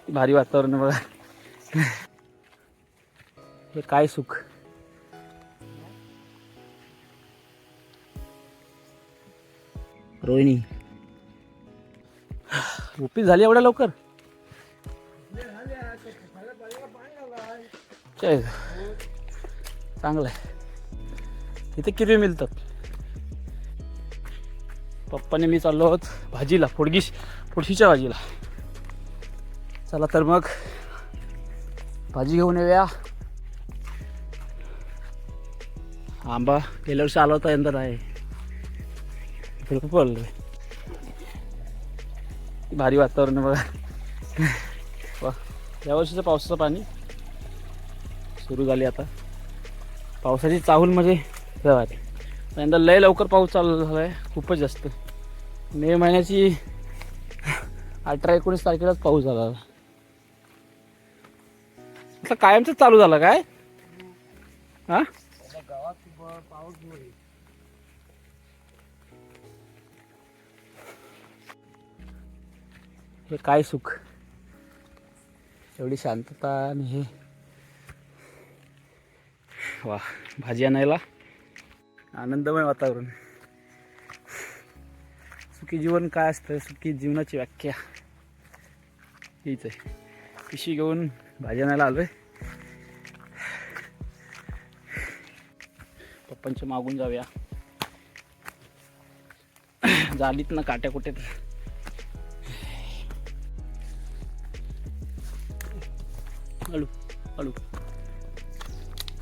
भारी वातावरण आहे बघा. हे काय सुख. रोहिणी उपी झाली एवढ्या लवकर. चांगलं आहे. इथे किरवे मिळतात. पप्पाने मी चाललो आहोत भाजीला, फोडशीच्या भाजीला. चला तर मग भाजी घेऊन येऊया. आंबा गेल्या वर्षी आला होता, यंदा आहे. खूप पडलं. भारी वातावरण आहे बघा. वा, या वर्षीचं पावसाचं पाणी सुरू झाले आता. पावसाची चाहूल म्हणजे यंदा लय लवकर पाऊस चालू झाला आहे, खूपच जास्त. मे महिन्याची 18-19 तारखेलाच पाऊस झाला. असं कायमच चालू झाला काय? हा, गावात पाऊस. हे काय सुख. एवढी शांतता आणि हे वा, भाजी आणायला आनंदमय वातावरण. सुखी जीवन काय असतं, सुखी जीवनाची व्याख्या हीच आहे. पिशवी घेऊन भाजी आणायला आलोय. पप्पांच्या मागून जाऊया. जालीत ना काट्या कुट्यात. हळू हळू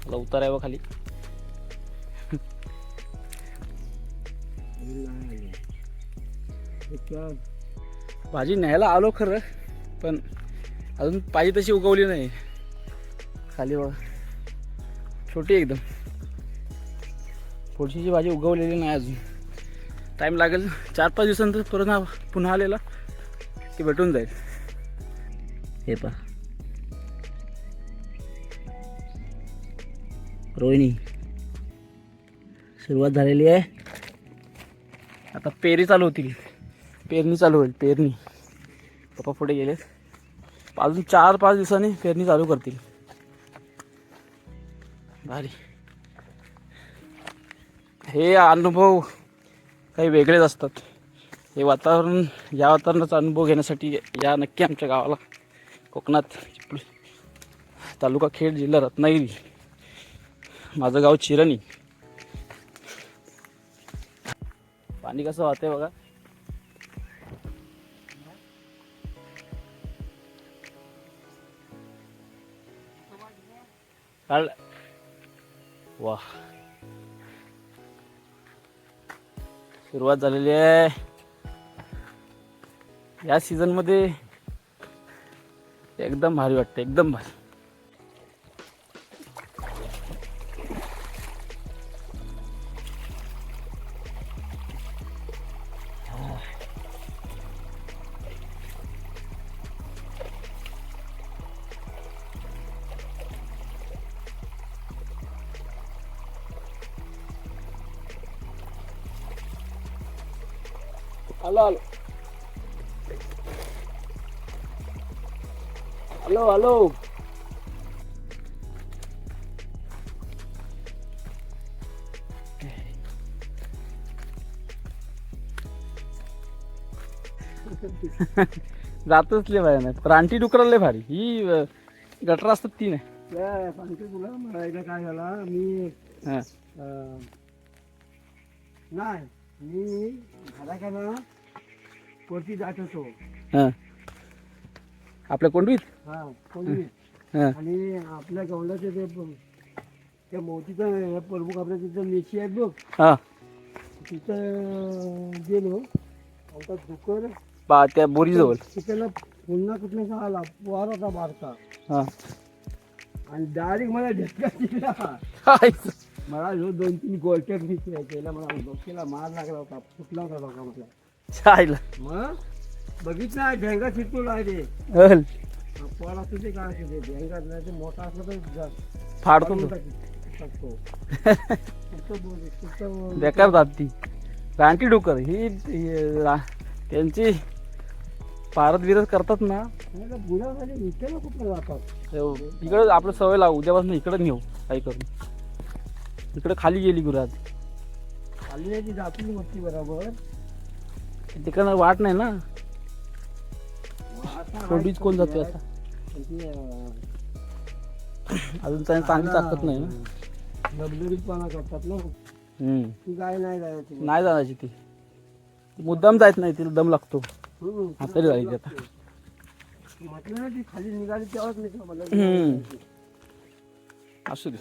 मला उतार आहे व खाली. भाजी न्यायला आलो खरं, पण अजून पाहिजे तशी उगवली नाही. खाली बघा, छोटी एकदम. फोडशीची भाजी उगवलेली नाही अजून. टाईम लागेल. 4-5 दिवसानंतर पुन्हा आलेला की भेटून जाईल. हे पहा रोहिणी, सुरुवात झालेली आहे. आता पेरणी चालू होईल. पेरणी पप्पा पुढे गेले. अजून 4-5 दिवसांनी पेरणी चालू करतील. भारी. हे अनुभव काही वेगळेच असतात. हे वातावरण, या वातावरणाचा अनुभव घेण्यासाठी या नक्की आमच्या गावाला. कोकणात, तालुका खेड, जिल्हा रत्नागिरी. माझं गाव चिरणी. पाणी कसं वाहतंय बघा. वा, सुरुवात झालेली आहे. या सीझन मध्ये एकदम भारी वाटतं, एकदम भारी. Hello hello hello. जातच लय भारी नाही. रानटी डुकराला लय भारी. ही गटर असतात ती नाही. सांगते तुला, मला एकदा काय झाला. मी नाही, मी घराकडं कोटी जात होतो. आपल्या कोंडवीत. हा, कोंडवीत. आणि आपल्या गवल्याचे त्या मोतीचं प्रमुख आपल्या तिथं मेशी आहेत बघ. हा, तिथं गेलो. आमचा डुकर त्या बोरीजवळ. तिकडला पुन्हा कुठला आला, पोहार होता बारका. हा, आणि डायरेक्ट मला झटका दिला. मला जो 2-3 गोलट्या केला. मला डोक्याला मार लागला होता, फुटला होता डोका म्हटलं. चायला मग बघितलं, भेंगा शिकतो आहे. पोळा तुझे काय असते, भेंगा नाही मोठा असला तर फाडतो शकतो. बेकार जात ती रानटी डुकर. ही त्यांची पारद विरद करतात ना, बुडाखाली इथे कुठं जातात इकडं आपलं सवय लावू उद्यापासून इकडं नेऊ काही करून इकडं खाली गेली गुरु आज खाली नाही ती जातील मोठी बरोबर तिकडं वाट नाही ना आता थोडीच कोण जाते आता अजून चांगली ताकद नाही ना दबदबीतपणा करतात ना ती गाय नाही जायची नाही जाण्याची ती मुद्दाम जायत नाही तिला दम लागतो हाताने जायची आता म्हटलं ना ती खाली निघाली तेव्हाच नाही का मला असू दे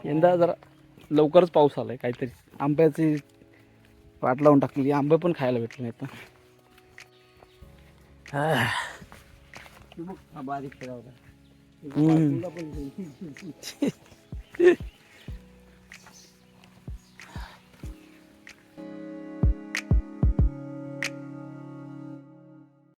यंदा जरा लवकरच पाऊस आलाय काहीतरी आंब्याची वाट लावून टाकलेली आंबे पण खायला भेटले नाहीत ना बारीक केला होता हम्म.